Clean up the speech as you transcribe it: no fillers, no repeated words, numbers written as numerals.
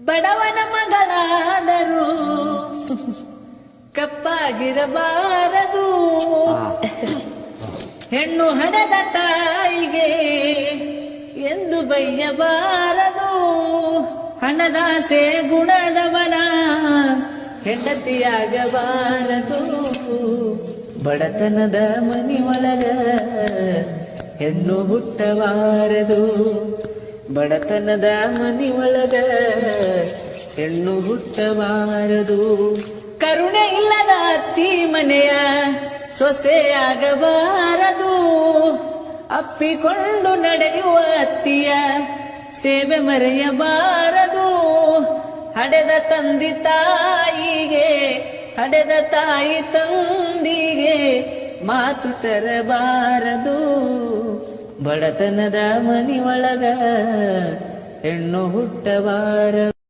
ಬಡವನ ಮಗಳಾದರೂ ಕಪ್ಪಾಗಿರಬಾರದು. ಹೆಣ್ಣು ಹಡೆದ ತಾಯಿಗೆ ಎಂದು ಬೈಯಬಾರದು. ಹಣದಾಸೆ ಗುಣದವನ ಹೆಂಡತಿಯಾಗಬಾರದು. ಬಡತನದ ಮನಿಯೊಳಗ ಹೆಣ್ಣು ಹುಟ್ಟಬಾರದು. ಬಡತನದ ಮನಿಯೊಳಗ ಹೆಣ್ಣು ಹುಟ್ಟಬಾರದು. ಕರುಣೆ ಇಲ್ಲದ ಅತ್ತಿ ಮನೆಯ ಸೊಸೆಯಾಗಬಾರದು. ಅಪ್ಪಿಕೊಂಡು ನಡೆಯುವ ಅತ್ತಿಯ ಸೇವೆ ಮರೆಯಬಾರದು. ಹಡೆದ ತಂದಿ ತಾಯಿಗೆ ಹಡೆದ ತಾಯಿ ತಂದಿಗೆ ಮಾತು ತರಬಾರದು. ಬಡತನದ ಮನಿಯೊಳಗ ಹೆಣ್ಣು ಹುಟ್ಟಬಾರದು.